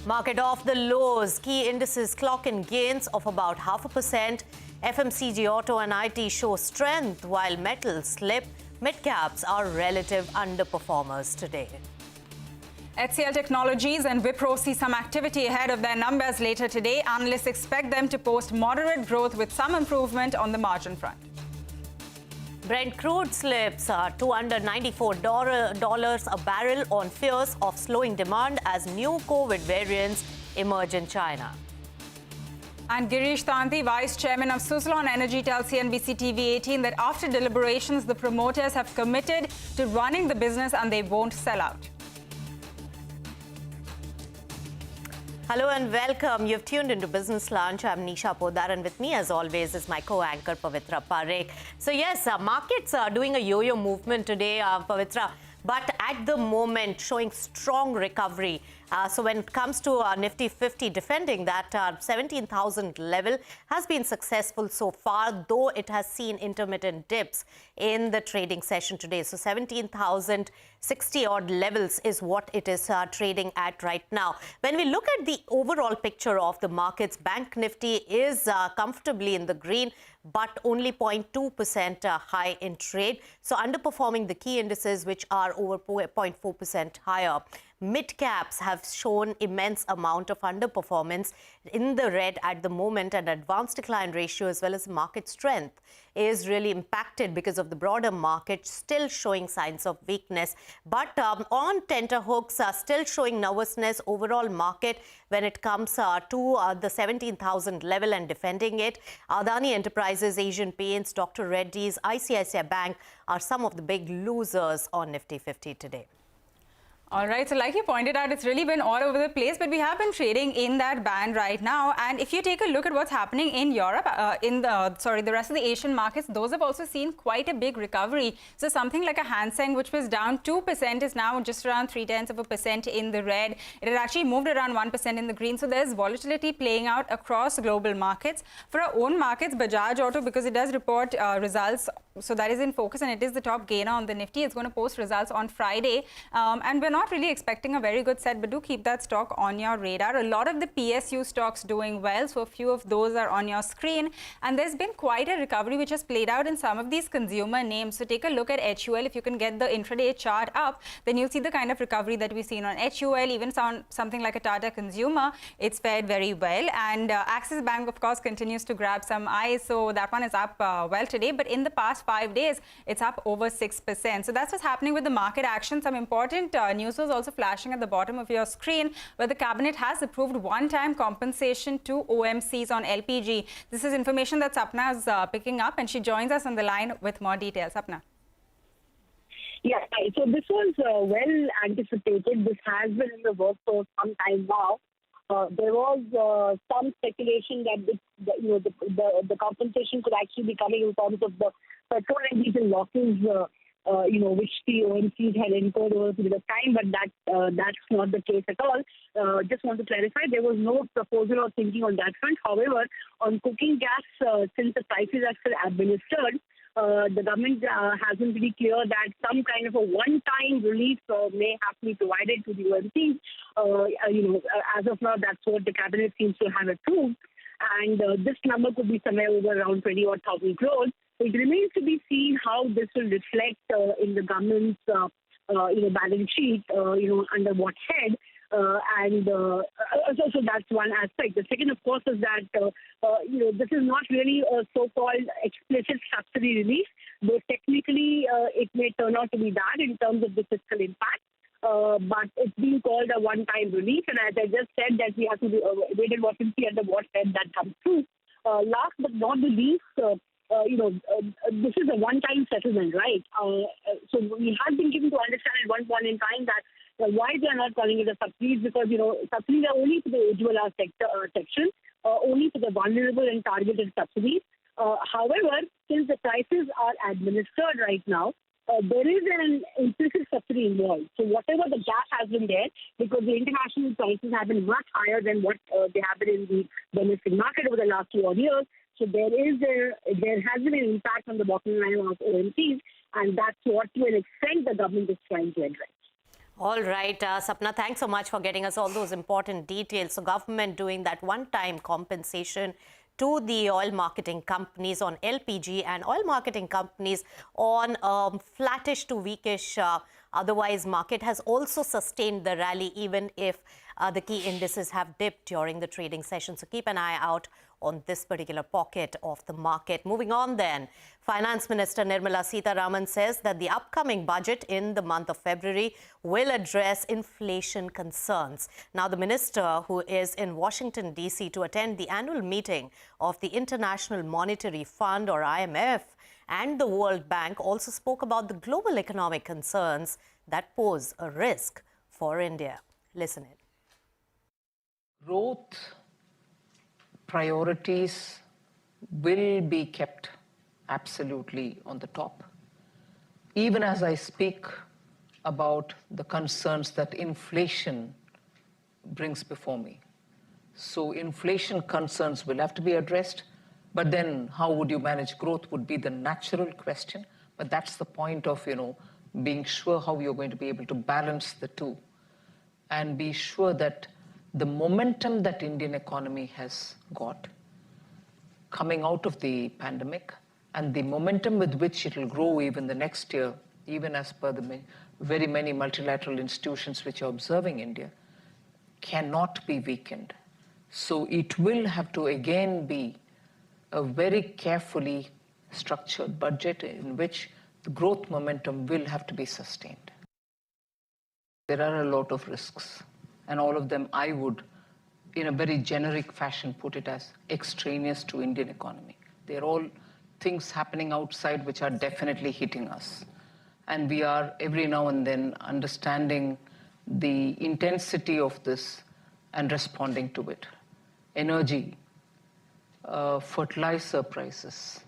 Market off the lows. Key indices clock in gains of about 0.5%. FMCG, auto and IT show strength while metals slip. Mid-caps are relative underperformers today. HCL Technologies and Wipro see some activity ahead of their numbers later today. Analysts expect them to post moderate growth with some improvement on the margin front. Brent crude slips to under $94 a barrel on fears of slowing demand as new COVID variants emerge in China. And Girish Tanti, Vice Chairman of Suzlon Energy, tells CNBC-TV18 that after deliberations, the promoters have committed to running the business and they won't sell out. Hello and welcome. You've tuned into Business Lunch. I'm Nisha Podar, and with me, as always, is my co-anchor Pavitra Parekh. So yes, markets are doing a yo-yo movement today, Pavitra, but at the moment showing strong recovery. So when it comes to Nifty50, defending that 17,000 level has been successful so far, though it has seen intermittent dips in the trading session today. So 17,060 odd levels is what it is trading at right now. When we look at the overall picture of the markets, Bank Nifty is comfortably in the green, but only 0.2% high in trade. So underperforming the key indices, which are over 0.4% higher. Mid-caps have shown immense amount of underperformance in the red at the moment, and advanced decline ratio as well as market strength is really impacted because of the broader market still showing signs of weakness. But on tenterhooks are still showing nervousness. Overall market when it comes to the 17,000 level and defending it. Adani Enterprises, Asian Paints, Dr. Reddy's, ICICI Bank are some of the big losers on Nifty50 today. All right, so like you pointed out, it's really been all over the place, but we have been trading in that band right now. And if you take a look at what's happening in Europe, the rest of the Asian markets, those have also seen quite a big recovery. So something like a Hang Seng, which was down 2%, is now just around 0.3% in the red. It had actually moved around 1% in the green. So there's volatility playing out across global markets. For our own markets, Bajaj Auto, because it does report results, so that is in focus, and it is the top gainer on the Nifty. It's going to post results on Friday, and we're not really expecting a very good set, but do keep that stock on your radar. A lot of the PSU stocks doing well, so a few of those are on your screen. And there's been quite a recovery which has played out in some of these consumer names. So take a look at HUL. If you can get the intraday chart up, then you'll see the kind of recovery that we've seen on HUL. Even something like a Tata Consumer, it's fared very well. And Axis Bank, of course, continues to grab some eyes. So that one is up well today. But in the past 5 days, it's up over 6%. So that's what's happening with the market action. Some important news was also flashing at the bottom of your screen, where the cabinet has approved one-time compensation to OMCs on LPG. This is information that Sapna is picking up, and she joins us on the line with more details. Sapna. Yeah, so this was well anticipated. This has been in the works for some time now. There was some speculation that the compensation could actually be coming in terms of the petrol and diesel losses, which the OMCs had incurred over a period of time, but that's not the case at all. Just want to clarify, there was no proposal or thinking on that front. However, on cooking gas, since the prices are still administered, the government has been pretty clear that some kind of a one-time relief may have to be provided to the OMCs. As of now, that's what the cabinet seems to have approved. And this number could be somewhere over around 20,000 crores. So it remains to be seen how this will reflect in the government's balance sheet, under what head. So that's one aspect. The second, of course, is that this is not really a so-called explicit subsidy relief, though technically it may turn out to be that in terms of the fiscal impact. But it's being called a one-time relief, and as I just said, that we have to wait and watch and see under what head that comes through. Last but not the least, this is a one-time settlement, right? So we have been given to understand at one point in time that why they are not calling it a subsidies, because subsidies are only for the Ujjwala section, only for the vulnerable and targeted subsidies. However, since the prices are administered right now, there is an implicit subsidy involved. So whatever the gap has been there, because the international prices have been much higher than what they have been in the domestic market over the last 2 odd years. So there has been an impact on the bottom line of OMCs, and that's what to an extent the government is trying to address. All right, Sapna, thanks so much for getting us all those important details. So government doing that one-time compensation to the oil marketing companies on LPG and oil marketing companies on flattish to weakish otherwise market has also sustained the rally even if the key indices have dipped during the trading session. So keep an eye out on this particular pocket of the market. Moving on then, Finance Minister Nirmala Sitharaman says that the upcoming budget in the month of February will address inflation concerns. Now, the minister, who is in Washington, D.C. to attend the annual meeting of the International Monetary Fund, or IMF, and the World Bank, also spoke about the global economic concerns that pose a risk for India. Listen in. Growth priorities will be kept absolutely on the top. Even as I speak about the concerns that inflation brings before me. So inflation concerns will have to be addressed, but then how would you manage growth would be the natural question. But that's the point of, being sure how you're going to be able to balance the two and be sure that the momentum that Indian economy has got coming out of the pandemic and the momentum with which it will grow even the next year, even as per the very many multilateral institutions which are observing India, cannot be weakened. So it will have to again be a very carefully structured budget in which the growth momentum will have to be sustained. There are a lot of risks, and all of them I would, in a very generic fashion, put it as extraneous to Indian economy. They're all things happening outside which are definitely hitting us. And we are every now and then understanding the intensity of this and responding to it. Energy, fertilizer prices.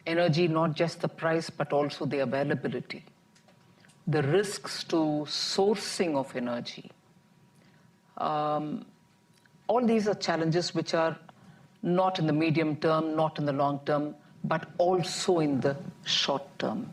Energy, not just the price, but also the availability. The risks to sourcing of energy. All these are challenges which are not in the medium term, not in the long term, but also in the short term.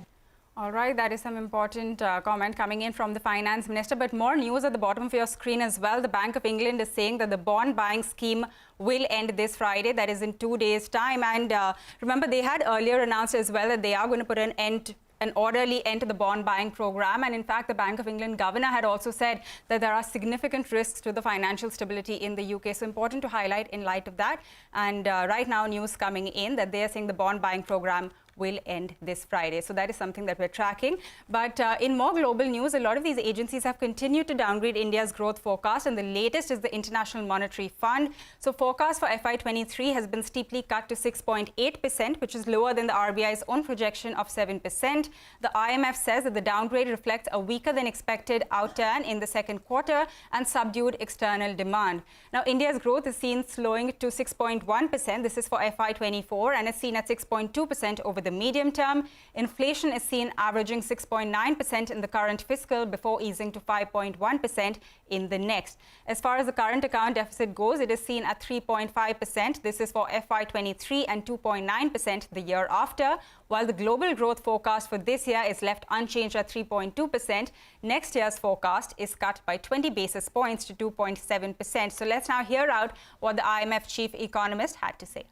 All right, that is some important comment coming in from the Finance Minister. But more news at the bottom of your screen as well. The Bank of England is saying that the bond buying scheme will end this Friday, that is in 2 days' time. And remember, they had earlier announced as well that they are going to put an orderly end to the bond buying program. And in fact, the Bank of England governor had also said that there are significant risks to the financial stability in the UK. So important to highlight in light of that. And right now, news coming in that they are saying the bond buying program will end this Friday. So that is something that we're tracking. But in more global news, a lot of these agencies have continued to downgrade India's growth forecast, and the latest is the International Monetary Fund. So forecast for FY23 has been steeply cut to 6.8%, which is lower than the RBI's own projection of 7%. The IMF says that the downgrade reflects a weaker than expected outturn in the second quarter and subdued external demand. Now, India's growth is seen slowing to 6.1%. This is for FY24 and is seen at 6.2% over the medium term. Inflation is seen averaging 6.9% in the current fiscal before easing to 5.1% in the next. As far as the current account deficit goes, it is seen at 3.5%. This is for FY23 and 2.9% the year after, while the global growth forecast for this year is left unchanged at 3.2%. Next year's forecast is cut by 20 basis points to 2.7%. So let's now hear out what the IMF chief economist had to say.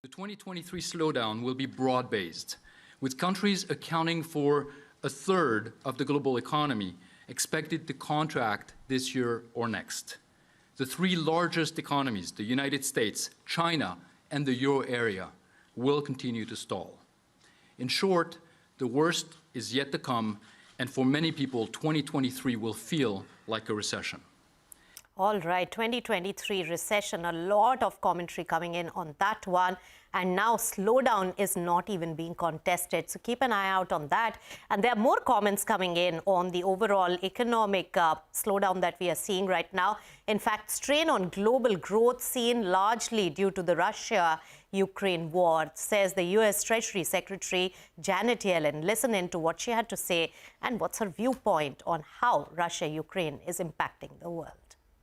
The 2023 slowdown will be broad-based, with countries accounting for a third of the global economy expected to contract this year or next. The three largest economies, the United States, China, and the euro area, will continue to stall. In short, the worst is yet to come, and for many people, 2023 will feel like a recession. All right, 2023 recession, a lot of commentary coming in on that one. And now slowdown is not even being contested. So keep an eye out on that. And there are more comments coming in on the overall economic slowdown that we are seeing right now. In fact, strain on global growth seen largely due to the Russia-Ukraine war, says the U.S. Treasury Secretary Janet Yellen. Listen in to what she had to say and what's her viewpoint on how Russia-Ukraine is impacting the world.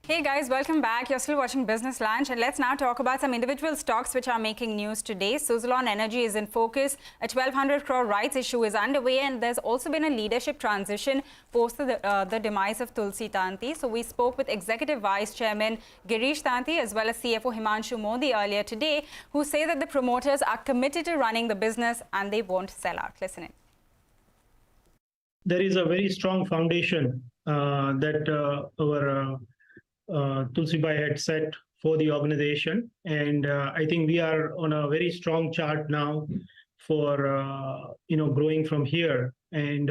Hey guys, welcome back. You're still watching Business Lunch, and let's now talk about some individual stocks which are making news today. Suzlon Energy is in focus. A 1,200 crore rights issue is underway, and there's also been a leadership transition post the demise of Tulsi Tanti. So we spoke with Executive Vice Chairman Girish Tanti as well as CFO Himanshu Modi earlier today, who say that the promoters are committed to running the business and they won't sell out. Listen in. There is a very strong foundation that our Tulsi Bhai had set for the organization, and I think we are on a very strong chart now for growing from here. And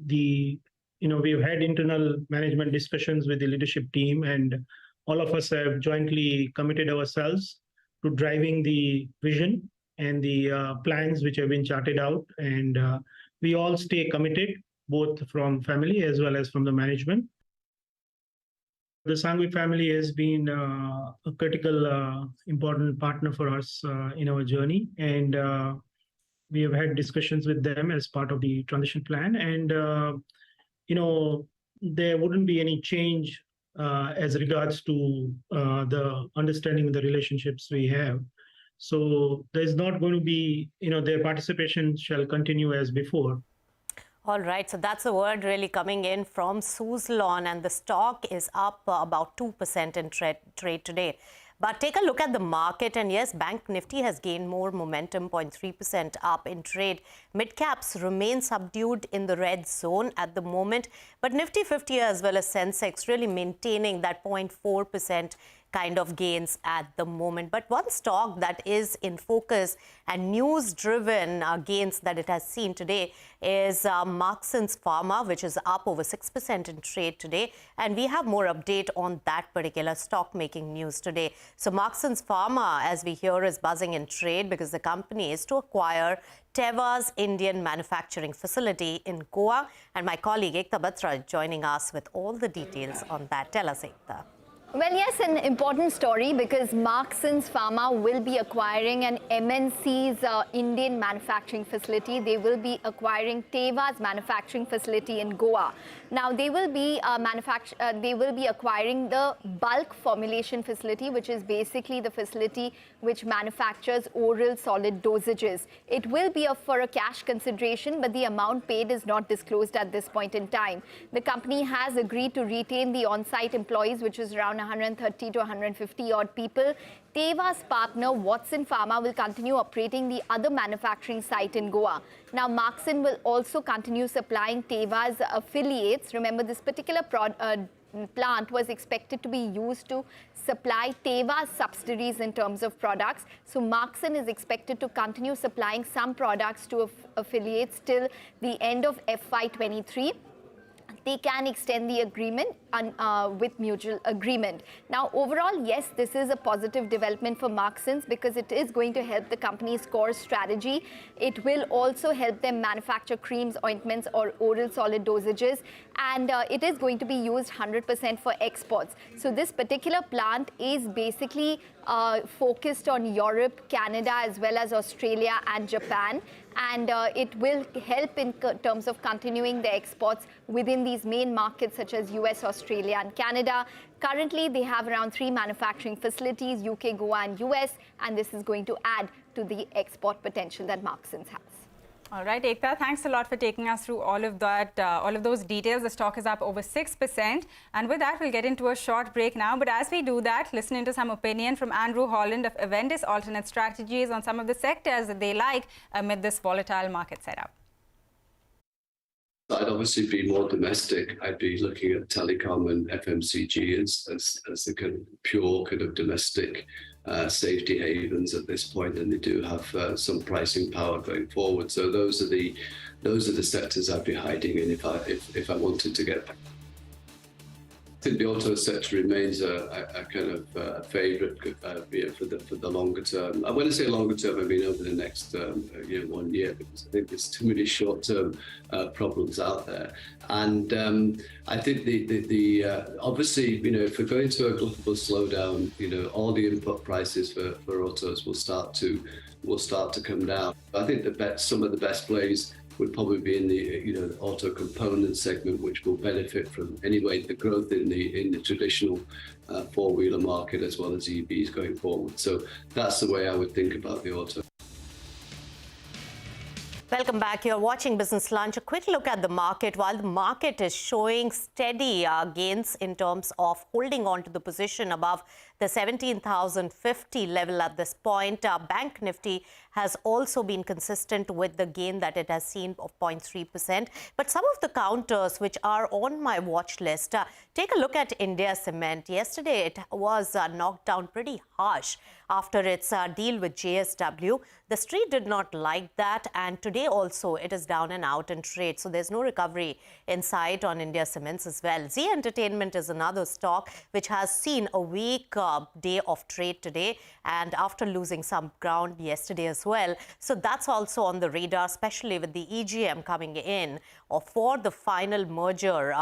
we've had internal management discussions with the leadership team, and all of us have jointly committed ourselves to driving the vision and the plans which have been charted out, and we all stay committed, both from family as well as from the management. The Sanghvi family has been a critical, important partner for us in our journey, and we have had discussions with them as part of the transition plan. And there wouldn't be any change as regards to the understanding of the relationships we have. So there's not going to be, their participation shall continue as before. All right, so that's a word really coming in from Suzlon, and the stock is up about 2% in trade today. But take a look at the market, and yes, Bank Nifty has gained more momentum, 0.3% up in trade. Mid-caps remain subdued in the red zone at the moment, but Nifty50 as well as Sensex really maintaining that 0.4% kind of gains at the moment. But one stock that is in focus and news-driven gains that it has seen today is Marksans Pharma, which is up over 6% in trade today. And we have more update on that particular stock making news today. So Marksans Pharma, as we hear, is buzzing in trade because the company is to acquire Teva's Indian manufacturing facility in Goa. And my colleague Ekta Batra is joining us with all the details on that. Tell us, Ekta. Well, yes, an important story because Marksans Pharma will be acquiring an MNC's Indian manufacturing facility. They will be acquiring Teva's manufacturing facility in Goa. Now, they will be acquiring the bulk formulation facility, which is basically the facility which manufactures oral solid dosages. It will be for a cash consideration, but the amount paid is not disclosed at this point in time. The company has agreed to retain the on-site employees, which is around 130 to 150 odd people. Teva's partner, Watson Pharma, will continue operating the other manufacturing site in Goa. Now, Marksan will also continue supplying Teva's affiliates. Remember, this particular plant was expected to be used to supply Teva's subsidiaries in terms of products. So Marksan is expected to continue supplying some products to affiliates till the end of FY23. They can extend the agreement with mutual agreement. Now, overall, yes, this is a positive development for Marksans because it is going to help the company's core strategy. It will also help them manufacture creams, ointments, or oral solid dosages, and it is going to be used 100% for exports. So this particular plant is basically focused on Europe, Canada, as well as Australia and Japan. And it will help in terms of continuing the exports within these main markets such as US, Australia and Canada. Currently, they have around 3 manufacturing facilities, UK, Goa and US, and this is going to add to the export potential that Marksans has. All right, Ekta, thanks a lot for taking us through all of that, all of those details. The stock is up over 6%. And with that, we'll get into a short break now. But as we do that, listen into some opinion from Andrew Holland of Avendus Alternate Strategies on some of the sectors that they like amid this volatile market setup. I'd obviously be more domestic. I'd be looking at telecom and FMCG as the kind of pure kind of domestic safety havens at this point, and they do have some pricing power going forward. So those are the sectors I'd be hiding in if I wanted to get back. I think the auto sector remains a kind of favourite for the longer term. When I say longer term, I mean over the next 1 year, because I think there's too many short-term problems out there. And I think the obviously, if we're going to a global slowdown, all the input prices for autos will start to come down. I think some of the best plays would probably be in the auto component segment, which will benefit from anyway the growth in the traditional four-wheeler market as well as EVs going forward. So that's the way I would think about the auto. Welcome back. You're watching Business Lunch. A quick look at the market. While the market is showing steady gains in terms of holding on to the position above the 17,050 level at this point, Bank Nifty has also been consistent with the gain that it has seen of 0.3%. But some of the counters which are on my watch list, take a look at India Cement. Yesterday, it was knocked down pretty harsh after its deal with JSW. The street did not like that, and today also it is down and out in trade. So there's no recovery in sight on India Cements as well. Zee Entertainment is another stock which has seen a weak day of trade today, and after losing some ground yesterday as well. So that's also on the radar, especially with the EGM coming in or for the final merger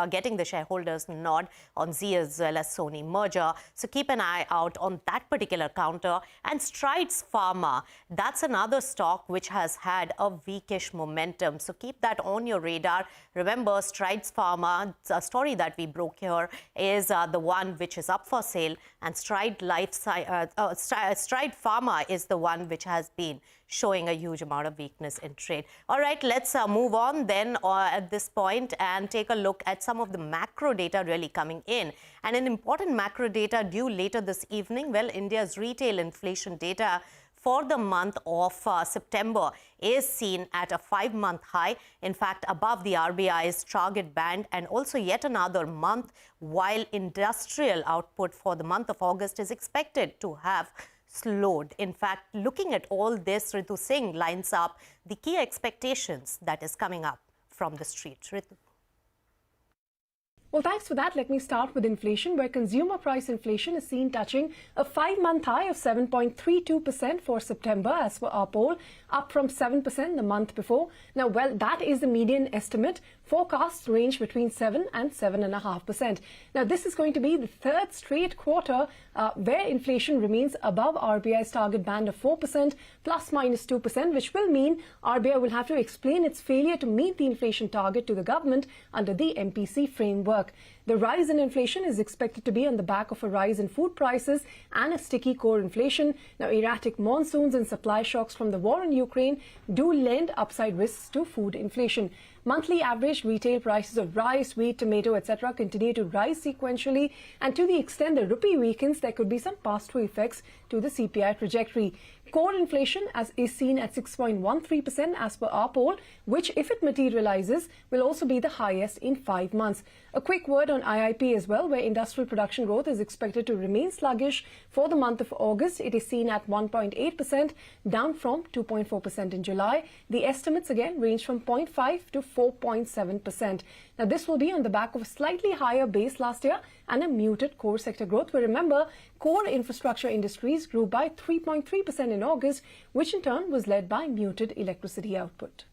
getting the shareholders nod on Zee as well as Sony merger. So keep an eye out on that particular counter. And Strides Pharma, that's another stock which has had a weakish momentum. So keep that on your radar. Remember, Strides Pharma, a story that we broke here, is the one which is up for sale, and Stride Pharma is the one which has been showing a huge amount of weakness in trade. All right, let's move on then at this point and take a look at some of the macro data really coming in. And an important macro data due later this evening, well, India's retail inflation data for the month of September is seen at a 5-month high, in fact, above the RBI's target band, and also yet another month, while industrial output for the month of August is expected to have slowed. In fact, looking at all this, Ritu Singh lines up the key expectations that is coming up from the street. Ritu. Well, thanks for that. Let me start with inflation, where consumer price inflation is seen touching a 5-month high of 7.32% for September, as per our poll, up from 7% the month before. Now, well, that is the median estimate. Forecasts range between 7 and 7.5%. Now, this is going to be the third straight quarter where inflation remains above RBI's target band of 4% plus minus 2%, which will mean RBI will have to explain its failure to meet the inflation target to the government under the MPC framework. The rise in inflation is expected to be on the back of a rise in food prices and a sticky core inflation. Now, erratic monsoons and supply shocks from the war in Ukraine do lend upside risks to food inflation. Monthly average retail prices of rice, wheat, tomato, etc. continue to rise sequentially, and to the extent the rupee weakens, there could be some pass-through effects to the CPI trajectory. Core inflation is seen at 6.13% as per our poll, which, if it materializes, will also be the highest in 5 months. A quick word on IIP as well, where industrial production growth is expected to remain sluggish for the month of August. It is seen at 1.8%, down from 2.4% in July. The estimates again range from 0.5 to 4.7%. Now, this will be on the back of a slightly higher base last year and a muted core sector growth, where, remember, core infrastructure industries grew by 3.3% in August, which in turn was led by muted electricity output.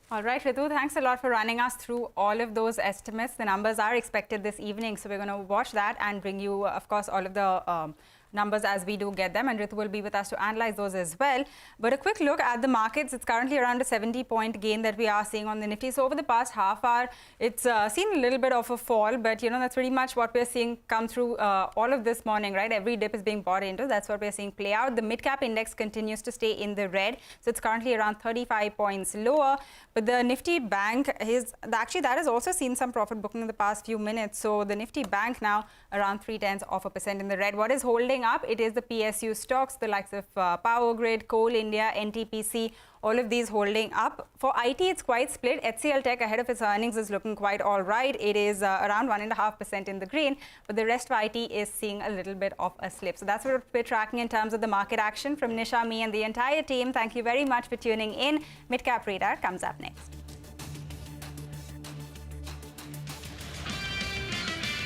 All right, Ritu, thanks a lot for running us through all of those estimates. The numbers are expected this evening, so we're going to watch that and bring you, of course, all of the numbers as we do get them, and Ritu will be with us to analyze those as well. But a quick look at the markets. It's currently around a 70-point gain that we are seeing on the Nifty. So over the past half hour, it's seen a little bit of a fall, but that's pretty much what we're seeing come through all of this morning, right? Every dip is being bought into. That's what we're seeing play out. The mid-cap index continues to stay in the red, so it's currently around 35 points lower. But the Nifty Bank that has also seen some profit booking in the past few minutes. So the Nifty Bank now around 0.3% in the red. What is holding up? It is the PSU stocks, the likes of Power Grid, Coal India, NTPC, all of these holding up. For IT, it's quite split. HCL Tech ahead of its earnings is looking quite all right. It is around 1.5% in the green, but the rest of IT is seeing a little bit of a slip. So that's what we're tracking in terms of the market action. From Nisha, me, and the entire team, thank you very much for tuning in. Midcap Radar comes up next.